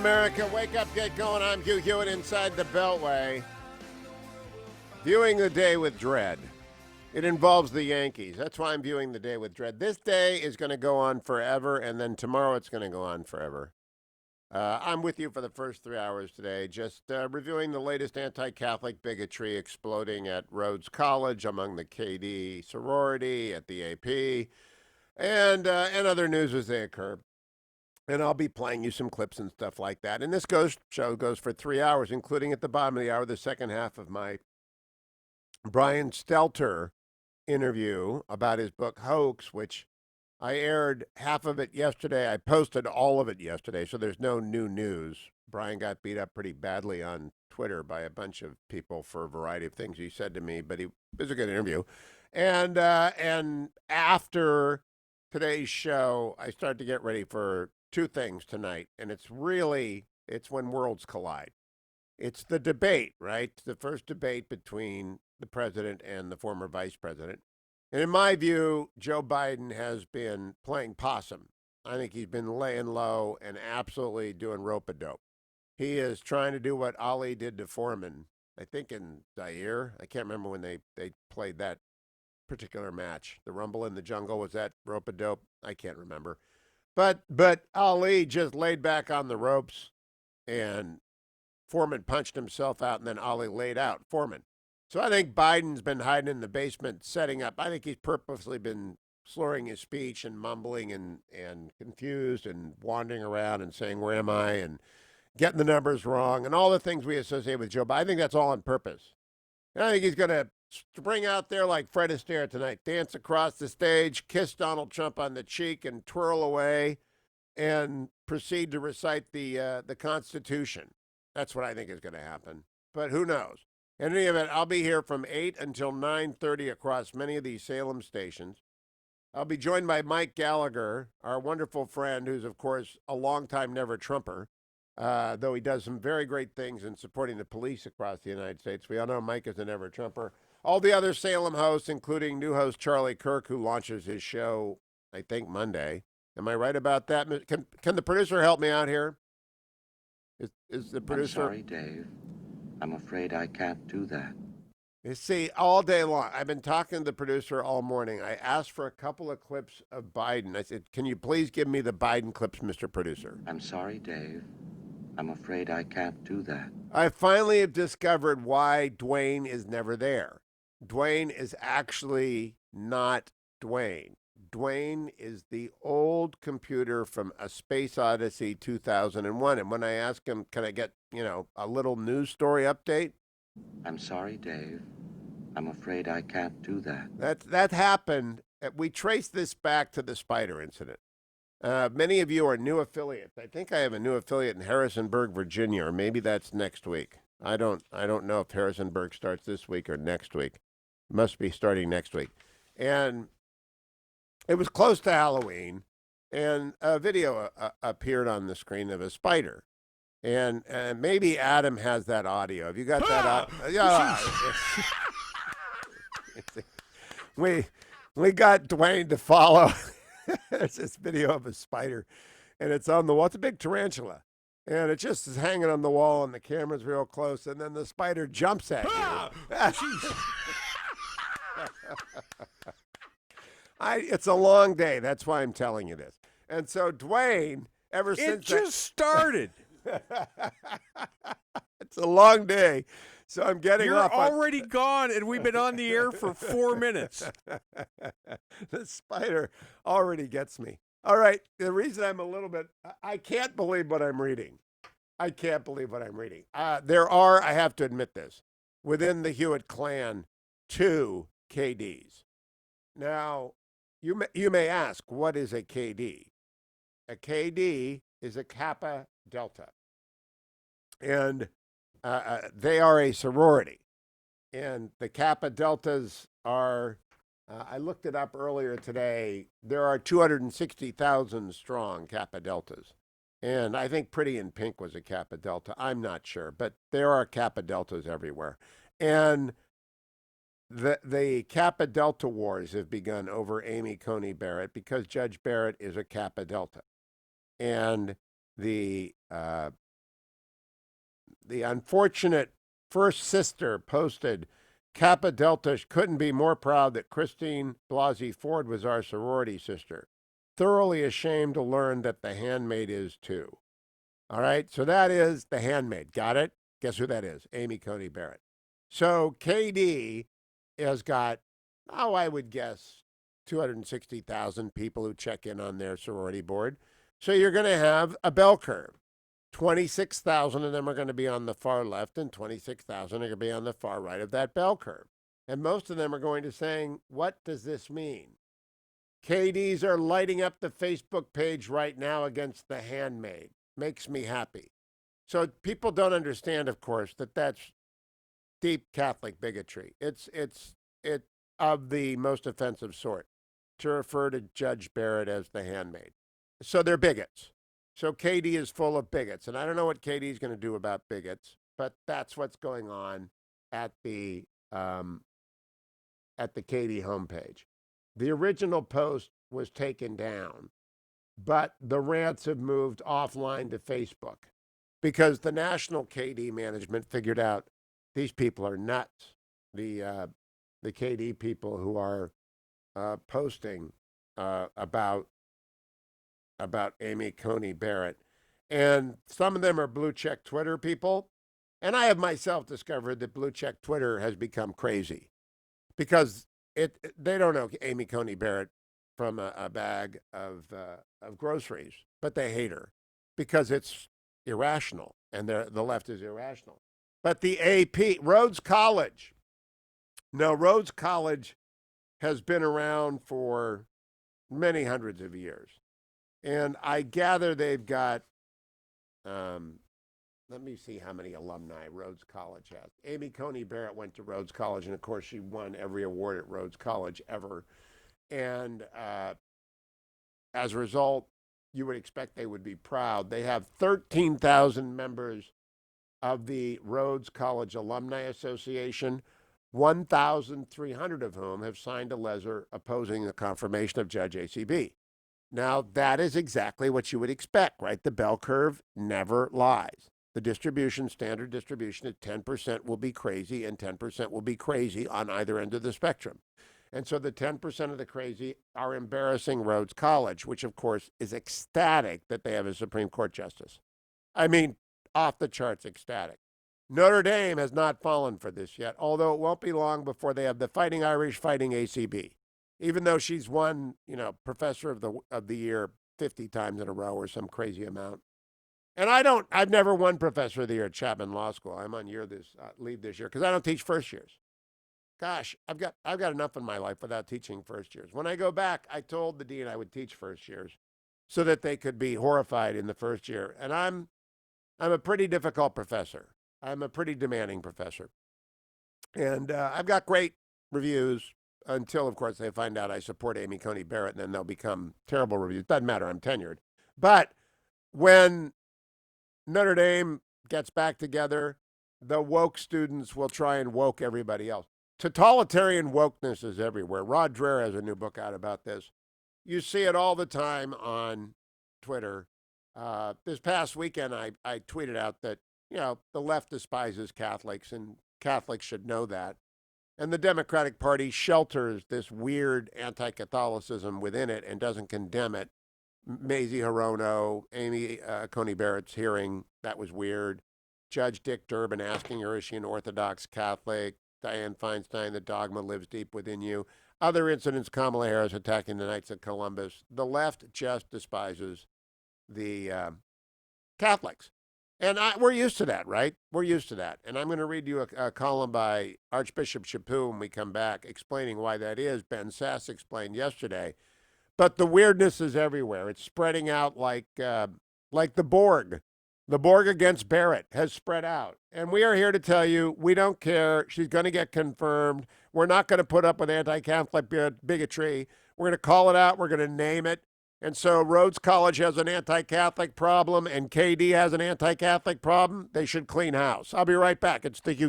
America. Wake up, get going. I'm Hugh Hewitt inside the Beltway. Viewing the day with dread. It involves the Yankees. That's why I'm viewing the day with dread. This day is going to go on forever, and then tomorrow it's going to go on forever. I'm with you for the first 3 hours today, just reviewing the latest anti-Catholic bigotry exploding at Rhodes College, among the KD sorority, at the AP, and other news as they occur. And I'll be playing you some clips and stuff like that. And this show goes for 3 hours, including at the bottom of the hour, the second half of my Brian Stelter interview about his book Hoax, which I aired half of it yesterday. I posted all of it yesterday, so there's no new news. Brian got beat up pretty badly on Twitter by a bunch of people for a variety of things he said to me, but it was a good interview. And after today's show, I started to get ready for two things tonight, and it's when worlds collide. It's the debate, right? The first debate between the president and the former vice president. And in my view, Joe Biden has been playing possum. I think he's been laying low and absolutely doing rope-a-dope. He is trying to do what Ali did to Foreman, I think in Zaire. I can't remember when they played that particular match. The Rumble in the Jungle, was that rope-a-dope? I can't remember. But Ali just laid back on the ropes, and Foreman punched himself out, and then Ali laid out Foreman. So I think Biden's been hiding in the basement, setting up. I think he's purposely been slurring his speech and mumbling and confused and wandering around and saying, where am I? And getting the numbers wrong and all the things we associate with Joe Biden. I think that's all on purpose. And I think he's going to spring out there like Fred Astaire tonight, dance across the stage, kiss Donald Trump on the cheek and twirl away and proceed to recite the Constitution. That's what I think is going to happen. But who knows? In any event, I'll be here from 8 until 9:30 across many of these Salem stations. I'll be joined by Mike Gallagher, our wonderful friend, who's, of course, a longtime never-Trumper, though he does some very great things in supporting the police across the United States. We all know Mike is a never-Trumper. All the other Salem hosts, including new host Charlie Kirk, who launches his show, I think, Monday. Am I right about that? Can the producer help me out here? Is the producer... I'm sorry, Dave. I'm afraid I can't do that. You see, all day long, I've been talking to the producer all morning. I asked for a couple of clips of Biden. I said, can you please give me the Biden clips, Mr. Producer? I'm sorry, Dave. I'm afraid I can't do that. I finally have discovered why Dwayne is never there. Dwayne is actually not Dwayne. Dwayne is the old computer from A Space Odyssey 2001. And when I ask him, can I get, a little news story update? I'm sorry, Dave. I'm afraid I can't do that. That happened. We trace this back to the spider incident. Many of you are new affiliates. I think I have a new affiliate in Harrisonburg, Virginia, or maybe that's next week. I don't know if Harrisonburg starts this week or next week. It must be starting next week. And it was close to Halloween, and a video appeared on the screen of a spider. And maybe Adam has that audio. Have you got that? Yeah. we got Dwayne to follow. There's this video of a spider, and it's on the wall. It's a big tarantula, and it just is hanging on the wall, and the camera's real close, and then the spider jumps at you. It's a long day. That's why I'm telling you this. And so Dwayne, ever since... It just started. It's a long day. So I'm getting You're off. You're already gone, and we've been on the air for 4 minutes. The spider already gets me. All right. The reason I'm a little bit... I can't believe what I'm reading. There are, I have to admit this, within the Hewitt clan, 2 KDs. Now, you may ask, what is a KD? A KD is a Kappa Delta. And they are a sorority. And the Kappa Deltas are, I looked it up earlier today, there are 260,000 strong Kappa Deltas. And I think Pretty in Pink was a Kappa Delta. I'm not sure, but there are Kappa Deltas everywhere. And the Kappa Delta wars have begun over Amy Coney Barrett because Judge Barrett is a Kappa Delta. And the the unfortunate first sister posted, Kappa Delta couldn't be more proud that Christine Blasey Ford was our sorority sister. Thoroughly ashamed to learn that the handmaid is too. All right, so that is the handmaid. Got it? Guess who that is? Amy Coney Barrett. So KD has got, I would guess 260,000 people who check in on their sorority board. So you're going to have a bell curve. 26,000 of them are going to be on the far left, and 26,000 are going to be on the far right of that bell curve. And most of them are going to saying, what does this mean? KDs are lighting up the Facebook page right now against the handmaid. Makes me happy. So people don't understand, of course, that that's deep Catholic bigotry. It's of the most offensive sort to refer to Judge Barrett as the handmaid. So they're bigots. So KD is full of bigots, and I don't know what KD is going to do about bigots, but that's what's going on at the KD homepage. The original post was taken down, but the rants have moved offline to Facebook because the national KD management figured out these people are nuts. The KD people who are posting about Amy Coney Barrett, and some of them are blue check Twitter people, and I have myself discovered that blue check Twitter has become crazy because they don't know Amy Coney Barrett from a bag of groceries, but they hate her because it's irrational, and the left is irrational. But the AP, Rhodes College. Now, Rhodes College has been around for many hundreds of years. And I gather they've got, let me see how many alumni Rhodes College has. Amy Coney Barrett went to Rhodes College, and of course, she won every award at Rhodes College ever. And as a result, you would expect they would be proud. They have 13,000 members of the Rhodes College Alumni Association, 1,300 of whom have signed a letter opposing the confirmation of Judge ACB. Now, that is exactly what you would expect, right? The bell curve never lies. The distribution, standard distribution at 10% will be crazy, and 10% will be crazy on either end of the spectrum. And so the 10% of the crazy are embarrassing Rhodes College, which, of course, is ecstatic that they have a Supreme Court justice. I mean, off the charts ecstatic. Notre Dame has not fallen for this yet, although it won't be long before they have the Fighting Irish fighting ACB. Even though she's won, Professor of the Year 50 times in a row or some crazy amount. And I've never won Professor of the Year at Chapman Law School. I'm on leave this year because I don't teach first years. Gosh, I've got enough in my life without teaching first years. When I go back, I told the dean I would teach first years so that they could be horrified in the first year. And I'm a pretty difficult professor. I'm a pretty demanding professor. And I've got great reviews until, of course, they find out I support Amy Coney Barrett, and then they'll become terrible reviews. Doesn't matter, I'm tenured. But when Notre Dame gets back together, the woke students will try and woke everybody else. Totalitarian wokeness is everywhere. Rod Dreher has a new book out about this. You see it all the time on Twitter. This past weekend, I tweeted out that, the left despises Catholics, and Catholics should know that. And the Democratic Party shelters this weird anti-Catholicism within it and doesn't condemn it. Mazie Hirono, Amy Coney Barrett's hearing, that was weird. Judge Dick Durbin asking her, is she an Orthodox Catholic? Dianne Feinstein, the dogma lives deep within you. Other incidents, Kamala Harris attacking the Knights of Columbus. The left just despises the Catholics. And we're used to that, right? We're used to that. And I'm going to read you a column by Archbishop Chaput when we come back explaining why that is. Ben Sass explained yesterday. But the weirdness is everywhere. It's spreading out like the Borg. The Borg against Barrett has spread out. And we are here to tell you, we don't care. She's going to get confirmed. We're not going to put up with anti-Catholic bigotry. We're going to call it out. We're going to name it. And so Rhodes College has an anti-Catholic problem and KD has an anti-Catholic problem. They should clean house. I'll be right back. It's the Hugh